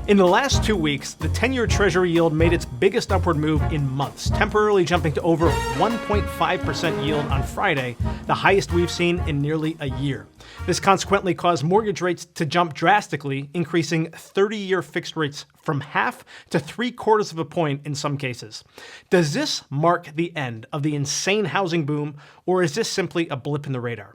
In the last 2 weeks, the 10-year Treasury yield made its biggest upward move in months, temporarily jumping to over 1.5% yield on Friday, the highest we've seen in nearly a year. This consequently caused mortgage rates to jump drastically, increasing 30-year fixed rates from half to 3/4 of a point in some cases. Does this mark the end of the insane housing boom, or is this simply a blip in the radar?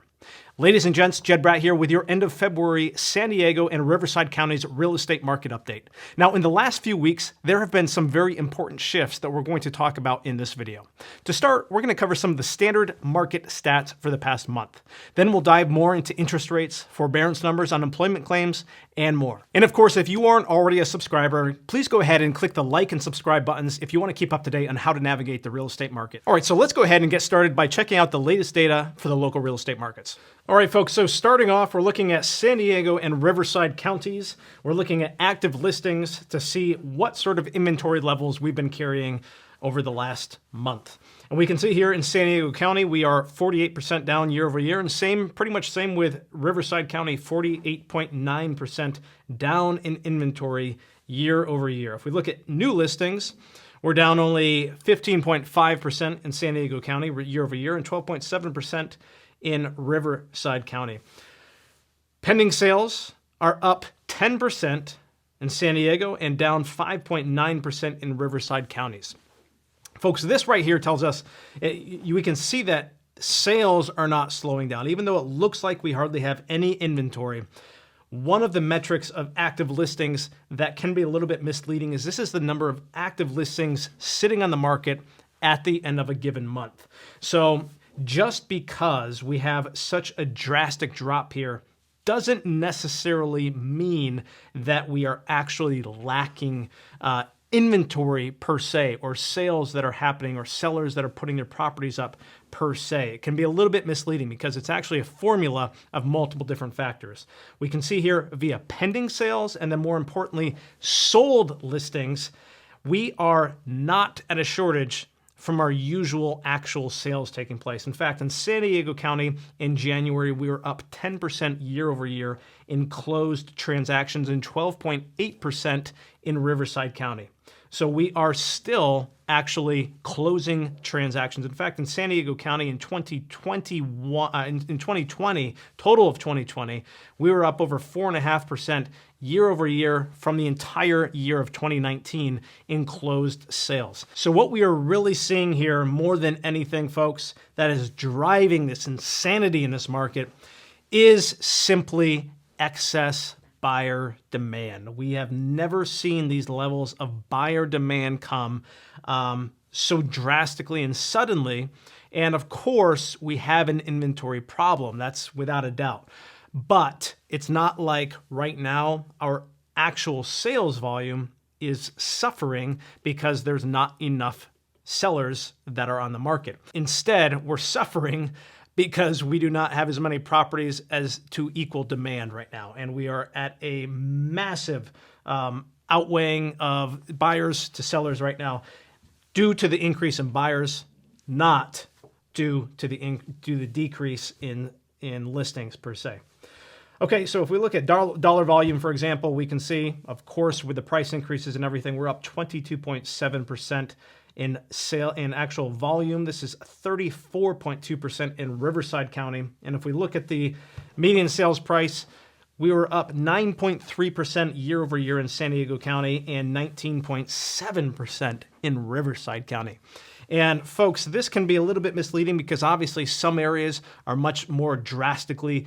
Ladies and gents, Jed Bratt here with your end of February San Diego and Riverside counties real estate market update. Now, in the last few weeks, there have been some very important shifts that we're going to talk about in this video. To start, we're going to cover some of the standard market stats for the past month. Then we'll dive more into interest rates, forbearance numbers, unemployment claims, and more. And of course, if you aren't already a subscriber, please go ahead and click the like and subscribe buttons if you want to keep up to date on how to navigate the real estate market. All right, so let's go ahead and get started by checking out the latest data for the local real estate markets. All right, folks, so starting off, we're looking at San Diego and Riverside counties. We're looking at active listings to see what sort of inventory levels we've been carrying over the last month. And we can see here in San Diego County, we are 48% down year over year, and pretty much same with Riverside County, 48.9% down in inventory year over year. If we look at new listings, we're down only 15.5% in San Diego County year over year and 12.7% in Riverside County. Pending sales are up 10% in San Diego and down 5.9% in Riverside counties. Folks, this right here tells us, we can see that sales are not slowing down. Even though it looks like we hardly have any inventory, one of the metrics of active listings that can be a little bit misleading is this is the number of active listings sitting on the market at the end of a given month. So just because we have such a drastic drop here doesn't necessarily mean that we are actually lacking inventory per se, or sales that are happening, or sellers that are putting their properties up per se. It can be a little bit misleading because it's actually a formula of multiple different factors. We can see here via pending sales and then more importantly, sold listings, we are not at a shortage from our usual actual sales taking place. In fact, in San Diego County in January, we were up 10% year over year in closed transactions and 12.8% in Riverside County. So we are still actually closing transactions. In fact, in San Diego County in 2020, total of 2020, we were up over 4.5% year over year from the entire year of 2019 in closed sales. So what we are really seeing here more than anything, folks, that is driving this insanity in this market is simply excess buyer demand. We have never seen these levels of buyer demand come so drastically and suddenly. And of course, we have an inventory problem. That's without a doubt. But it's not like right now our actual sales volume is suffering because there's not enough sellers that are on the market. Instead, we're suffering because we do not have as many properties as to equal demand right now. And we are at a massive outweighing of buyers to sellers right now due to the increase in buyers, not due to the decrease in listings per se. Okay, so if we look at dollar volume, for example, we can see, of course, with the price increases and everything, we're up 22.7% in actual volume. This is 34.2% in Riverside County. And if we look at the median sales price, we were up 9.3% year over year in San Diego County and 19.7% in Riverside County. And folks, this can be a little bit misleading because obviously some areas are much more drastically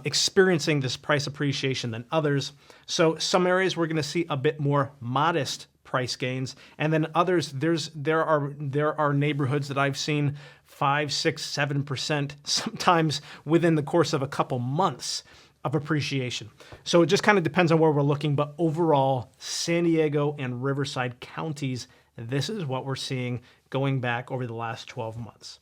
experiencing this price appreciation than others. So some areas we're going to see a bit more modest price gains, and then others there are neighborhoods that I've seen 5, 6, 7% sometimes within the course of a couple months of appreciation. So it just kind of depends on where we're looking, but overall, San Diego and Riverside counties, this is what we're seeing going back over the last 12 months.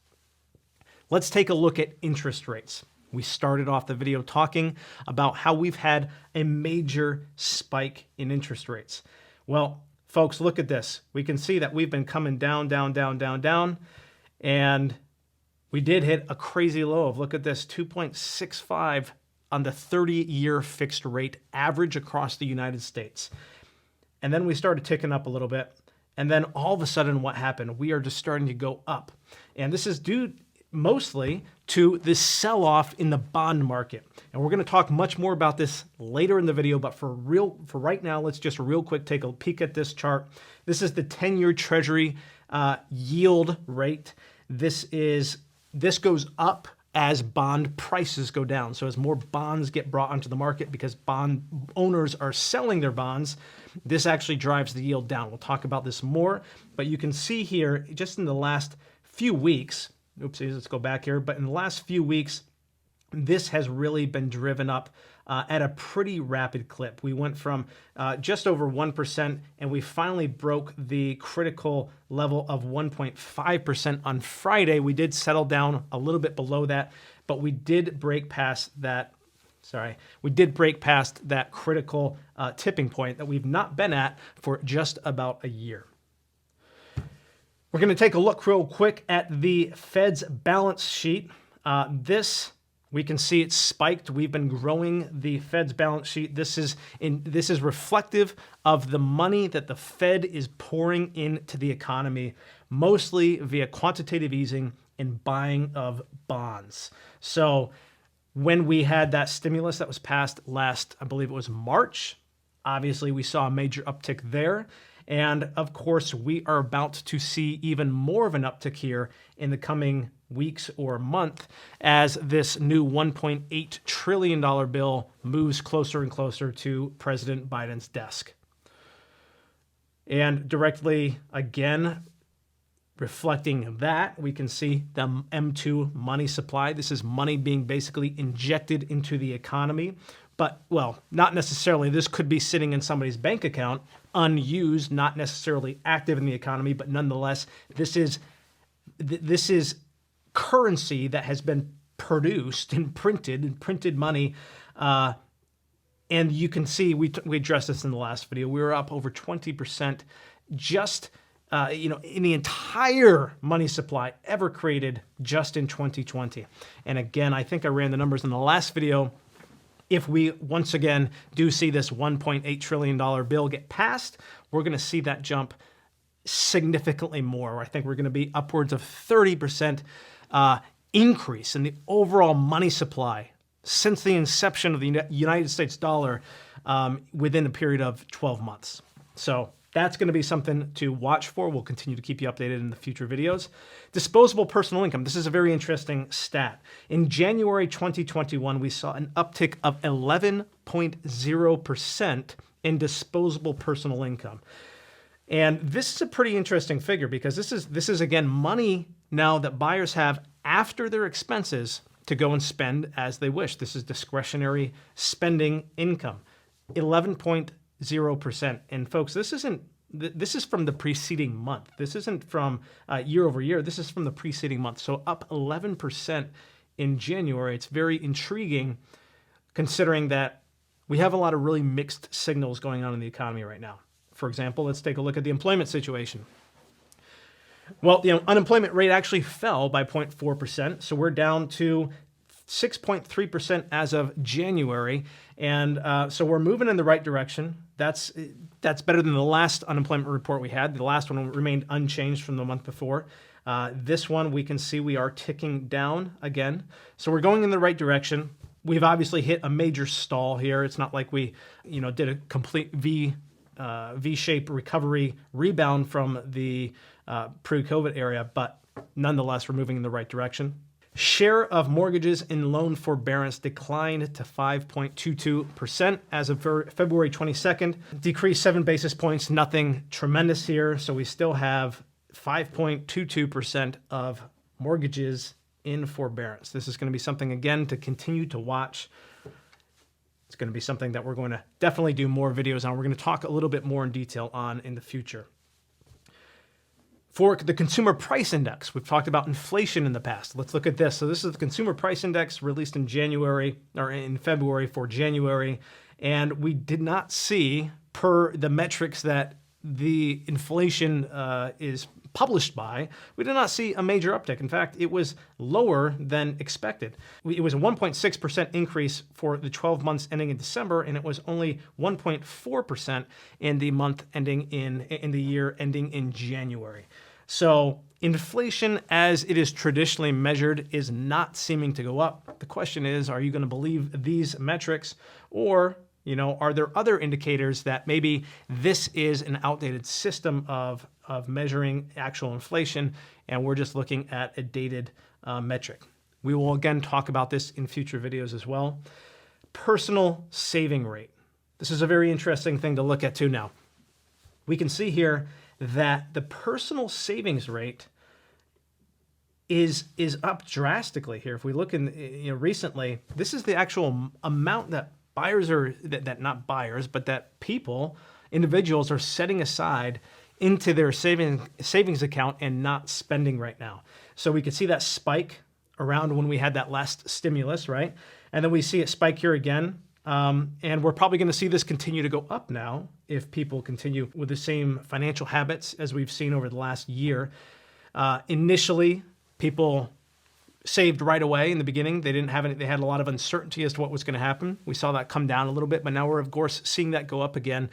Let's take a look at interest rates. We started off the video talking about how we've had a major spike in interest rates. Well, folks, look at this. We can see that we've been coming down, and we did hit a crazy low of, look at this, 2.65 on the 30-year fixed rate average across the United States. and then we started ticking up a little bit. And then all of a sudden, what happened? We are just starting to go up. And this is due mostly to this sell-off in the bond market. And we're going to talk much more about this later in the video, but for right now, let's just real quick take a peek at this chart. This is the 10-year Treasury yield rate. This goes up as bond prices go down. So as more bonds get brought onto the market because bond owners are selling their bonds, this actually drives the yield down. We'll talk about this more, but you can see here just in the last few weeks, oopsies, let's go back here, but in the last few weeks, this has really been driven up at a pretty rapid clip. We went from just over 1%, and we finally broke the critical level of 1.5% on Friday. We did settle down a little bit below that, but we did break past that. We did break past that critical tipping point that we've not been at for just about a year. We're going to take a look real quick at the Fed's balance sheet. We can see it spiked. We've been growing the Fed's balance sheet. This is reflective of the money that the Fed is pouring into the economy, mostly via quantitative easing and buying of bonds. So when we had that stimulus that was passed last, I believe it was March, obviously we saw a major uptick there. And of course, we are about to see even more of an uptick here in the coming weeks or month as this new $1.8 trillion bill moves closer and closer to President Biden's desk. And directly, again, reflecting that, we can see the M2 money supply. This is money being basically injected into the economy. But, well, not necessarily. This could be sitting in somebody's bank account, unused, not necessarily active in the economy, but nonetheless, this is currency that has been produced and printed money. And you can see, we addressed this in the last video, we were up over 20% just in the entire money supply ever created just in 2020. And again, I think I ran the numbers in the last video. If we, once again, do see this $1.8 trillion bill get passed, we're going to see that jump significantly more. I think we're going to be upwards of 30% increase in the overall money supply since the inception of the United States dollar within a period of 12 months. So that's going to be something to watch for. We'll continue to keep you updated in the future videos. Disposable personal income. This is a very interesting stat. In January 2021, we saw an uptick of 11.0% in disposable personal income. And this is a pretty interesting figure because this is again money now that buyers have after their expenses to go and spend as they wish. This is discretionary spending income. 11.0%. And folks, this is from the preceding month. This isn't from year over year. This is from the preceding month. So up 11% in January. It's very intriguing considering that we have a lot of really mixed signals going on in the economy right now. For example, let's take a look at the employment situation. Well, the unemployment rate actually fell by 0.4%. So we're down to 6.3% as of January. And so we're moving in the right direction. That's better than the last unemployment report we had. The last one remained unchanged from the month before. This one, we can see we are ticking down again. So we're going in the right direction. We've obviously hit a major stall here. It's not like we, did a complete V-shaped recovery rebound from the pre-COVID area, but nonetheless, we're moving in the right direction. Share of mortgages in loan forbearance declined to 5.22% as of February 22nd, decreased 7 basis points, nothing tremendous here. So we still have 5.22% of mortgages in forbearance. This is going to be something, again, to continue to watch. It's going to be something that we're going to definitely do more videos on. We're going to talk a little bit more in detail on in the future. For the Consumer Price Index, we've talked about inflation in the past. Let's look at this. So this is the Consumer Price Index released in February for January. And we did not see, per the metrics that the inflation is published by, we did not see a major uptick. In fact, it was lower than expected. It was a 1.6% increase for the 12 months ending in December, and it was only 1.4% in the month ending in the year ending in January. So inflation, as it is traditionally measured, is not seeming to go up. The question is, are you going to believe these metrics, or are there other indicators that maybe this is an outdated system of measuring actual inflation, and we're just looking at a dated metric? We will again talk about this in future videos as well. Personal saving rate. This is a very interesting thing to look at too now. We can see here that the personal savings rate is up drastically here. If we look in recently, this is the actual amount that buyers are, that not buyers, but that individuals are setting aside into their savings account and not spending right now. So we could see that spike around when we had that last stimulus, right? And then we see it spike here again. And we're probably going to see this continue to go up now if people continue with the same financial habits as we've seen over the last year. Initially, people saved right away in the beginning. They didn't have any, they had a lot of uncertainty as to what was going to happen. We saw that come down a little bit, but now we're of course seeing that go up again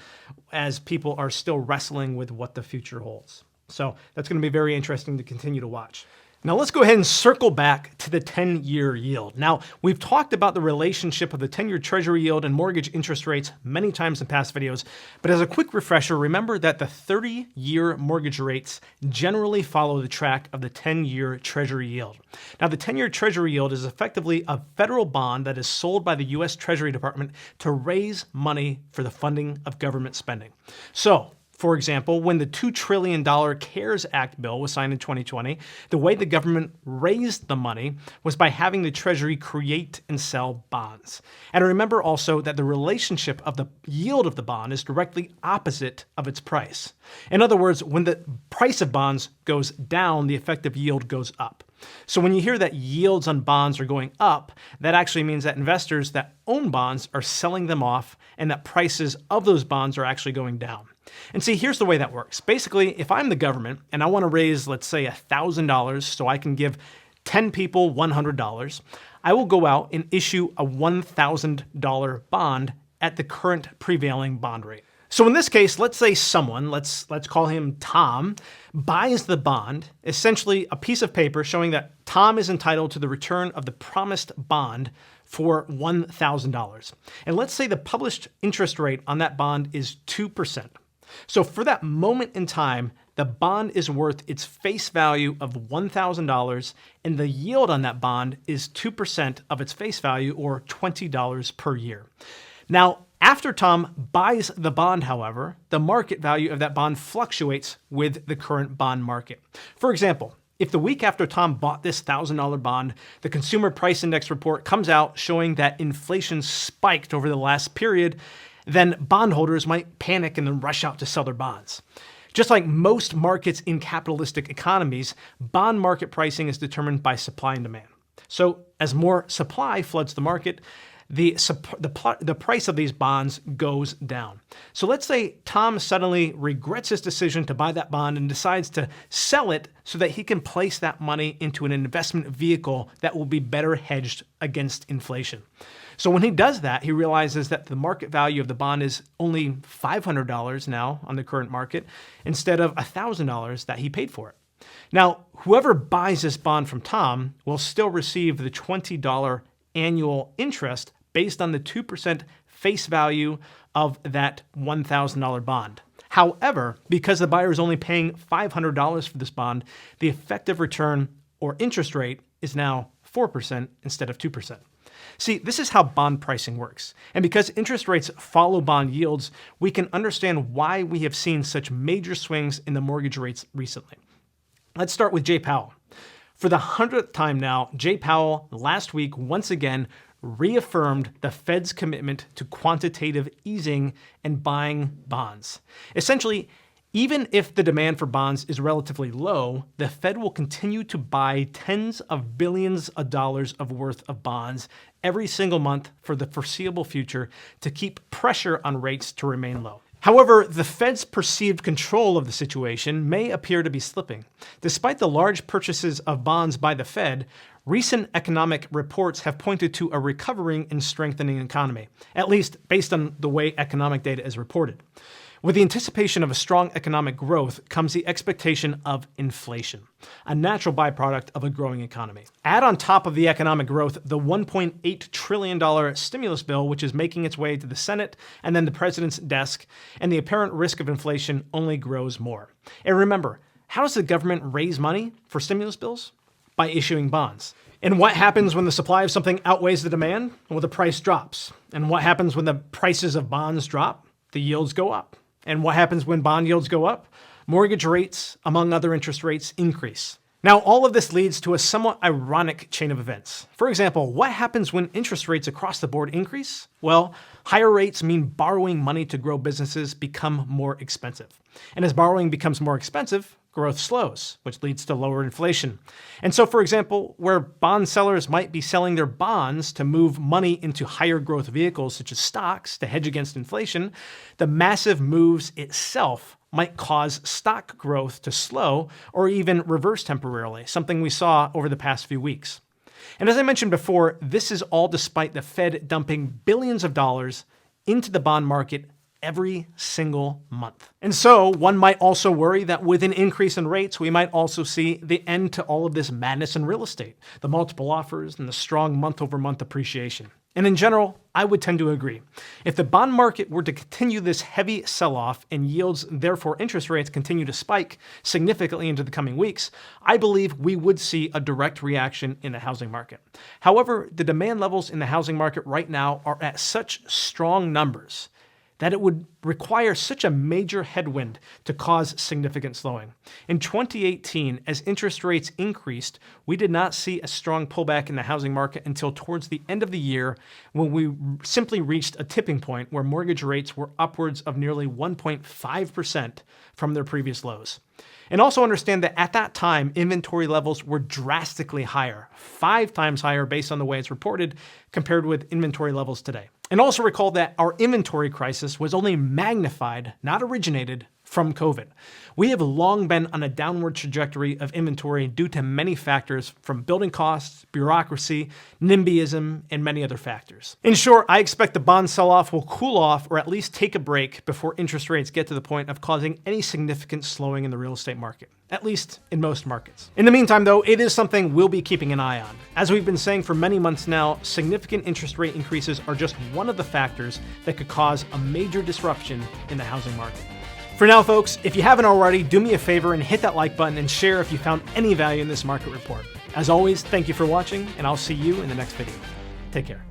as people are still wrestling with what the future holds. So that's going to be very interesting to continue to watch. Now let's go ahead and circle back to the 10-year yield. Now, we've talked about the relationship of the 10-year Treasury yield and mortgage interest rates many times in past videos, but as a quick refresher, remember that the 30-year mortgage rates generally follow the track of the 10-year Treasury yield. Now, the 10-year Treasury yield is effectively a federal bond that is sold by the U.S. Treasury Department to raise money for the funding of government spending. So, for example, when the $2 trillion CARES Act bill was signed in 2020, the way the government raised the money was by having the Treasury create and sell bonds. And remember also that the relationship of the yield of the bond is directly opposite of its price. In other words, when the price of bonds goes down, the effective yield goes up. So when you hear that yields on bonds are going up, that actually means that investors that own bonds are selling them off and that prices of those bonds are actually going down. And see, here's the way that works. Basically, if I'm the government and I want to raise, let's say, $1,000 so I can give 10 people $100, I will go out and issue a $1,000 bond at the current prevailing bond rate. So in this case, let's say someone, let's call him Tom, buys the bond, essentially a piece of paper showing that Tom is entitled to the return of the promised bond for $1,000. And let's say the published interest rate on that bond is 2%. So for that moment in time, the bond is worth its face value of $1,000, and the yield on that bond is 2% of its face value, or $20 per year. Now, after Tom buys the bond, however, the market value of that bond fluctuates with the current bond market. For example, if the week after Tom bought this $1,000 bond, the Consumer Price Index report comes out showing that inflation spiked over the last period, then bondholders might panic and then rush out to sell their bonds. Just like most markets in capitalistic economies, bond market pricing is determined by supply and demand. So as more supply floods the market, the price of these bonds goes down. So let's say Tom suddenly regrets his decision to buy that bond and decides to sell it so that he can place that money into an investment vehicle that will be better hedged against inflation. So when he does that, he realizes that the market value of the bond is only $500 now on the current market instead of $1,000 that he paid for it. Now, whoever buys this bond from Tom will still receive the $20 annual interest based on the 2% face value of that $1,000 bond. However, because the buyer is only paying $500 for this bond, the effective return or interest rate is now 4% instead of 2%. See, this is how bond pricing works. And because interest rates follow bond yields, we can understand why we have seen such major swings in the mortgage rates recently. Let's start with Jay Powell. For the 100th time now, Jay Powell last week once again reaffirmed the Fed's commitment to quantitative easing and buying bonds. Essentially, even if the demand for bonds is relatively low, the Fed will continue to buy tens of billions of dollars of worth of bonds every single month for the foreseeable future to keep pressure on rates to remain low. However, the Fed's perceived control of the situation may appear to be slipping. Despite the large purchases of bonds by the Fed, recent economic reports have pointed to a recovering and strengthening economy, at least based on the way economic data is reported. With the anticipation of a strong economic growth comes the expectation of inflation, a natural byproduct of a growing economy. Add on top of the economic growth the $1.8 trillion stimulus bill, which is making its way to the Senate and then the president's desk, and the apparent risk of inflation only grows more. And remember, how does the government raise money for stimulus bills? By issuing bonds. And what happens when the supply of something outweighs the demand? Well, the price drops. And what happens when the prices of bonds drop? The yields go up. And what happens when bond yields go up? Mortgage rates, among other interest rates, increase. Now, all of this leads to a somewhat ironic chain of events. For example, what happens when interest rates across the board increase? Well, higher rates mean borrowing money to grow businesses become more expensive. And as borrowing becomes more expensive, growth slows, which leads to lower inflation. And so, for example, where bond sellers might be selling their bonds to move money into higher growth vehicles such as stocks to hedge against inflation, the massive moves itself might cause stock growth to slow or even reverse temporarily, something we saw over the past few weeks. And as I mentioned before, this is all despite the Fed dumping billions of dollars into the bond market every single month. And so one might also worry that with an increase in rates, we might also see the end to all of this madness in real estate, the multiple offers and the strong month-over-month appreciation. And in general, I would tend to agree. If the bond market were to continue this heavy sell-off and yields, therefore interest rates, continue to spike significantly into the coming weeks, I believe we would see a direct reaction in the housing market. However, the demand levels in the housing market right now are at such strong numbers that it would require such a major headwind to cause significant slowing. In 2018, as interest rates increased, we did not see a strong pullback in the housing market until towards the end of the year, when we simply reached a tipping point where mortgage rates were upwards of nearly 1.5% from their previous lows. And also understand that at that time, inventory levels were drastically higher, 5 times higher based on the way it's reported, compared with inventory levels today. And also recall that our inventory crisis was only magnified, not originated, from COVID. We have long been on a downward trajectory of inventory due to many factors, from building costs, bureaucracy, NIMBYism, and many other factors. In short, I expect the bond sell-off will cool off or at least take a break before interest rates get to the point of causing any significant slowing in the real estate market, at least in most markets. In the meantime, though, it is something we'll be keeping an eye on. As we've been saying for many months now, significant interest rate increases are just one of the factors that could cause a major disruption in the housing market. For now, folks, if you haven't already, do me a favor and hit that like button and share if you found any value in this market report. As always, thank you for watching, and I'll see you in the next video. Take care.